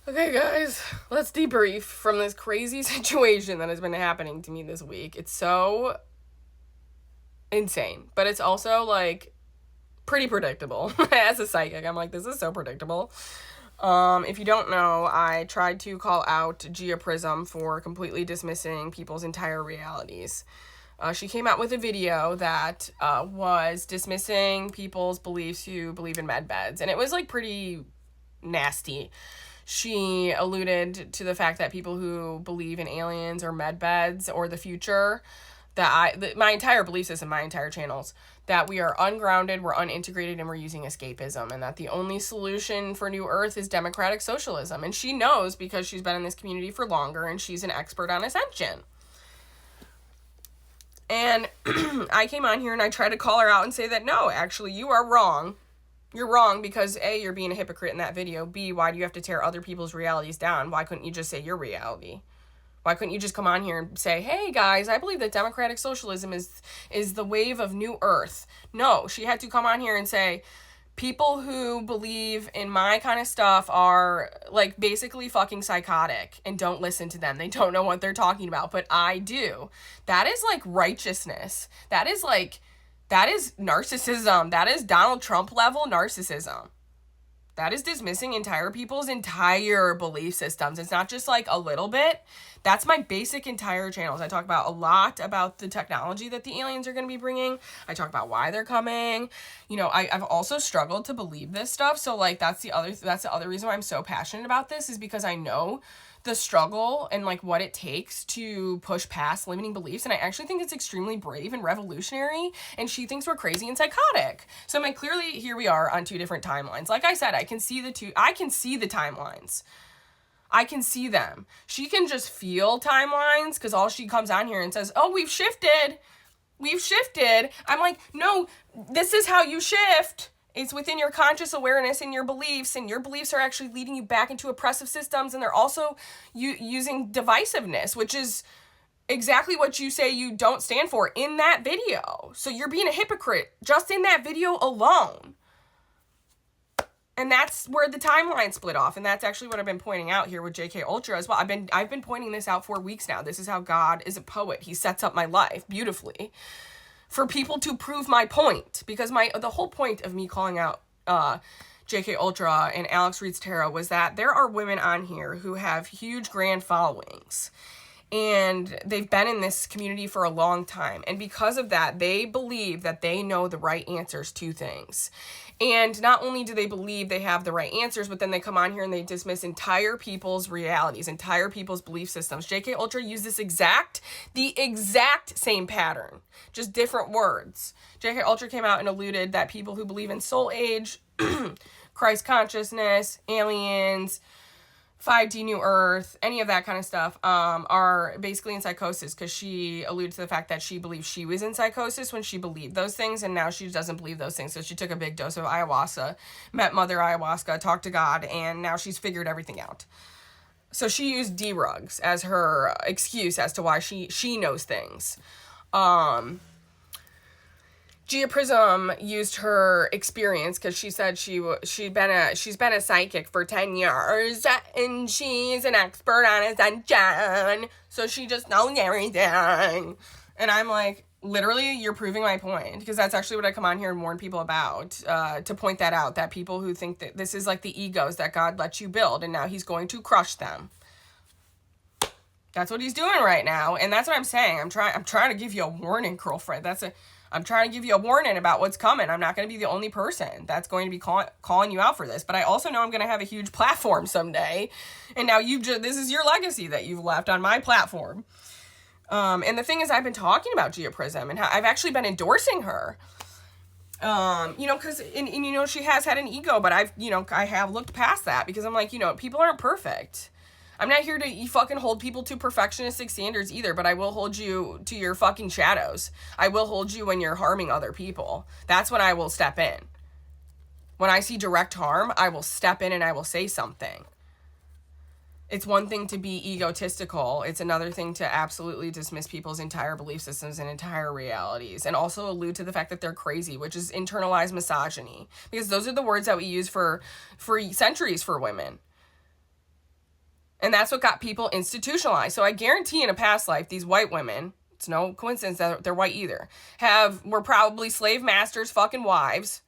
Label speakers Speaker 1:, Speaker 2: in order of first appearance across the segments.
Speaker 1: Okay, guys, let's debrief from this crazy situation that has been happening to me this week. It's so insane, but it's also like pretty predictable. As a psychic, I'm like, this is so predictable. If you don't know, I tried to call out Gia Prism for completely dismissing people's entire realities. She came out with a video that was dismissing people's beliefs who believe in med beds, and it was like pretty nasty. She alluded to the fact that people who believe in aliens or med beds or the future, my entire belief system, my entire channels, that we are ungrounded, we're unintegrated, and we're using escapism, and that the only solution for New Earth is democratic socialism. And she knows because she's been in this community for longer and she's an expert on ascension. And I came on here and I tried to call her out and say that no, actually, you are wrong. You're wrong because A, you're being a hypocrite in that video. B, why do you have to tear other people's realities down? Why couldn't you just say your reality? Why couldn't you just come on here and say, hey guys, I believe that democratic socialism is the wave of New Earth? No, she had to come on here and say, people who believe in my kind of stuff are like basically fucking psychotic and don't listen to them. They don't know what they're talking about, but I do. That is like righteousness. That is narcissism. That is Donald Trump level narcissism. That is dismissing entire people's entire belief systems. It's not just like a little bit. That's my basic entire channels. I talk about a lot about the technology that the aliens are going to be bringing. I talk about why they're coming. You know, I've also struggled to believe this stuff. So like that's the other reason why I'm so passionate about this, is because I know the struggle and like what it takes to push past limiting beliefs. And I actually think it's extremely brave and revolutionary. And she thinks we're crazy and psychotic. So I'm like, clearly here we are on two different timelines. Like I said, I can see the timelines. I can see them. She can just feel timelines because all she comes on here and says, oh, we've shifted. I'm like, no, this is how you shift. It's within your conscious awareness and your beliefs are actually leading you back into oppressive systems, and they're also using divisiveness, which is exactly what you say you don't stand for in that video. So you're being a hypocrite just in that video alone. And that's where the timeline split off, and that's actually what I've been pointing out here with JK Ultra as well. I've been pointing this out for weeks now. This is how God is a poet. He sets up my life beautifully for people to prove my point, because the whole point of me calling out JK Ultra and Alex Reed's Tarot was that there are women on here who have huge grand followings, and they've been in this community for a long time, and because of that, they believe that they know the right answers to things. And not only do they believe they have the right answers, but then they come on here and they dismiss entire people's realities, entire people's belief systems. JK Ultra used the exact same pattern, just different words. JK Ultra came out and alluded that people who believe in soul age, Christ consciousness, aliens, 5D New Earth, any of that kind of stuff, are basically in psychosis, because she alluded to the fact that she believed she was in psychosis when she believed those things, and now she doesn't believe those things. So she took a big dose of ayahuasca, met Mother Ayahuasca, talked to God, and now she's figured everything out. So she used D-Rugs as her excuse as to why she knows things. Gia Prism used her experience, because she said she's been a psychic for 10 years and she's an expert on ascension, so she just knows everything. And I'm like, literally, you're proving my point, because that's actually what I come on here and warn people about, to point that out, that people who think that this is like the egos that God lets you build and now he's going to crush them. That's what he's doing right now, and that's what I'm saying. I'm trying to give you a warning, girlfriend. I'm trying to give you a warning about what's coming. I'm not going to be the only person that's going to be calling you out for this. But I also know I'm going to have a huge platform someday. And now this is your legacy that you've left on my platform. And the thing is, I've been talking about Gia Prism and how I've actually been endorsing her. Because, she has had an ego, but I have looked past that, because I'm like, people aren't perfect. I'm not here to fucking hold people to perfectionistic standards either, but I will hold you to your fucking shadows. I will hold you when you're harming other people. That's when I will step in. When I see direct harm, I will step in and I will say something. It's one thing to be egotistical. It's another thing to absolutely dismiss people's entire belief systems and entire realities, and also allude to the fact that they're crazy, which is internalized misogyny, because those are the words that we use for centuries for women. And that's what got people institutionalized. So I guarantee in a past life, these white women, it's no coincidence that they're white either, were probably slave masters' fucking wives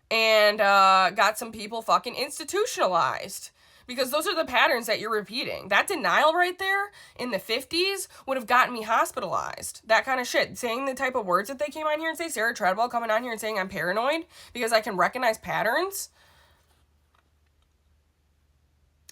Speaker 1: and got some people fucking institutionalized. Because those are the patterns that you're repeating. That denial right there in the 50s would have gotten me hospitalized. That kind of shit. Saying the type of words that they came on here and say, Sarah Treadwell coming on here and saying I'm paranoid because I can recognize patterns.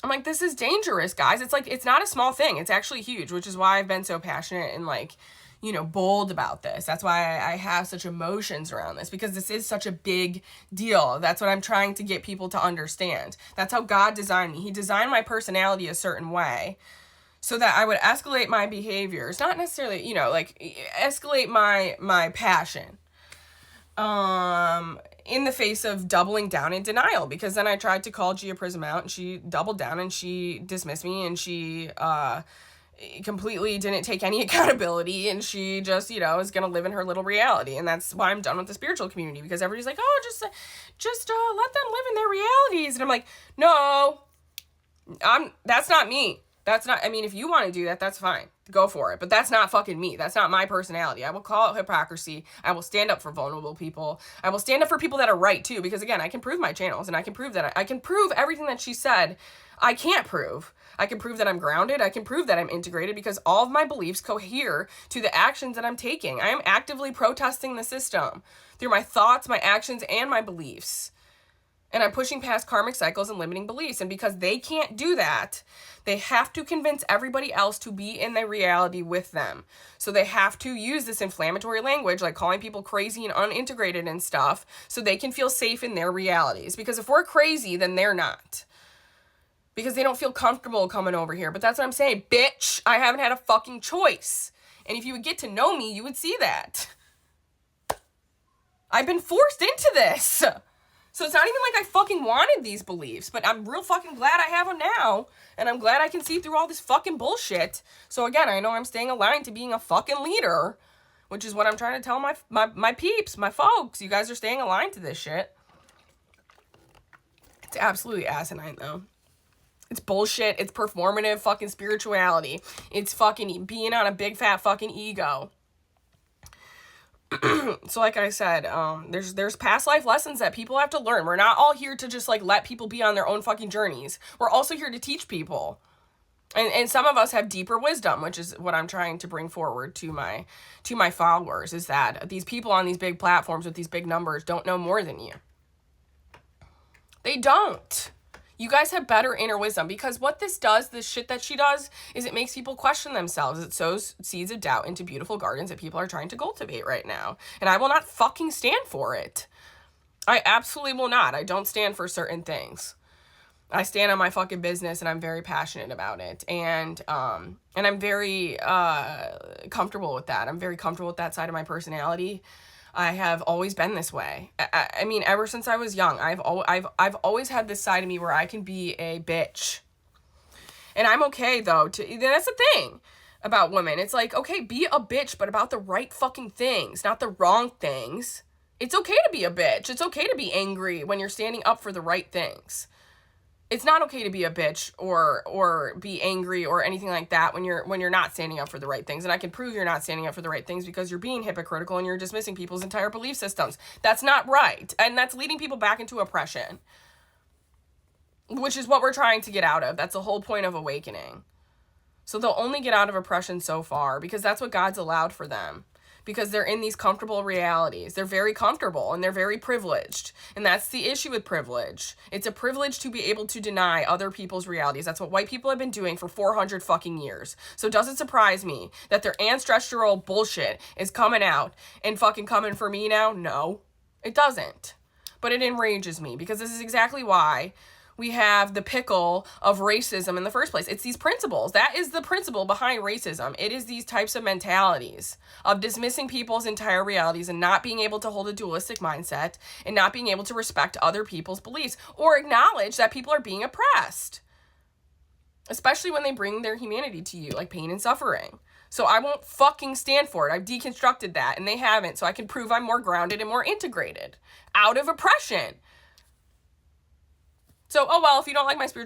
Speaker 1: I'm like, this is dangerous, guys. It's like, it's not a small thing. It's actually huge, which is why I've been so passionate and like, you know, bold about this. That's why I have such emotions around this, because this is such a big deal. That's what I'm trying to get people to understand. That's how God designed me. He designed my personality a certain way so that I would escalate my behaviors, not necessarily, you know, like escalate my passion. In the face of doubling down in denial, because then I tried to call Gia Prism out and she doubled down and she dismissed me and she completely didn't take any accountability and she just, you know, is gonna live in her little reality. And that's why I'm done with the spiritual community, because everybody's like, oh, just let them live in their realities. And I'm like, no, that's not me. That's not, I mean, if you want to do that, that's fine. Go for it. But that's not fucking me. That's not my personality. I will call it hypocrisy. I will stand up for vulnerable people. I will stand up for people that are right too. Because again, I can prove my channels and I can prove that I can prove everything that she said. I can't prove. I can prove that I'm grounded. I can prove that I'm integrated because all of my beliefs cohere to the actions that I'm taking. I am actively protesting the system through my thoughts, my actions, and my beliefs. And I'm pushing past karmic cycles and limiting beliefs. And because they can't do that, they have to convince everybody else to be in their reality with them. So they have to use this inflammatory language, like calling people crazy and unintegrated and stuff, so they can feel safe in their realities. Because if we're crazy, then they're not. Because they don't feel comfortable coming over here. But that's what I'm saying. Bitch, I haven't had a fucking choice. And if you would get to know me, you would see that. I've been forced into this. So it's not even like I fucking wanted these beliefs, but I'm real fucking glad I have them now, and I'm glad I can see through all this fucking bullshit. So again, I know I'm staying aligned to being a fucking leader, which is what I'm trying to tell my peeps, my folks. You guys are staying aligned to this shit. It's absolutely asinine, though. It's bullshit. It's performative fucking spirituality. It's fucking being on a big fat fucking ego. So like I said, there's past life lessons that people have to learn. We're not all here to just like let people be on their own fucking journeys. We're also here to teach people. And some of us have deeper wisdom, which is what I'm trying to bring forward to my followers, is that these people on these big platforms with these big numbers don't know more than you. They don't. You guys have better inner wisdom, because what this does, this shit that she does, is it makes people question themselves. It sows seeds of doubt into beautiful gardens that people are trying to cultivate right now. And I will not fucking stand for it. I absolutely will not. I don't stand for certain things. I stand on my fucking business and I'm very passionate about it. And I'm very comfortable with that. I'm very comfortable with that side of my personality. I have always been this way. I mean, ever since I was young, I've always had this side of me where I can be a bitch. And I'm okay, though. That's the thing about women. It's like, okay, be a bitch, but about the right fucking things, not the wrong things. It's okay to be a bitch. It's okay to be angry when you're standing up for the right things. It's not okay to be a bitch or be angry or anything like that when you're not standing up for the right things. And I can prove you're not standing up for the right things because you're being hypocritical and you're dismissing people's entire belief systems. That's not right. And that's leading people back into oppression, which is what we're trying to get out of. That's the whole point of awakening. So they'll only get out of oppression so far because that's what God's allowed for them. Because they're in these comfortable realities. They're very comfortable and they're very privileged. And that's the issue with privilege. It's a privilege to be able to deny other people's realities. That's what white people have been doing for 400 fucking years. So does it surprise me that their ancestral bullshit is coming out and fucking coming for me now? No, it doesn't. But it enrages me because this is exactly why we have the pickle of racism in the first place. It's these principles. That is the principle behind racism. It is these types of mentalities of dismissing people's entire realities and not being able to hold a dualistic mindset and not being able to respect other people's beliefs or acknowledge that people are being oppressed, especially when they bring their humanity to you, like pain and suffering. So I won't fucking stand for it. I've deconstructed that and they haven't. So I can prove I'm more grounded and more integrated out of oppression. So, oh well, if you don't like my spiritual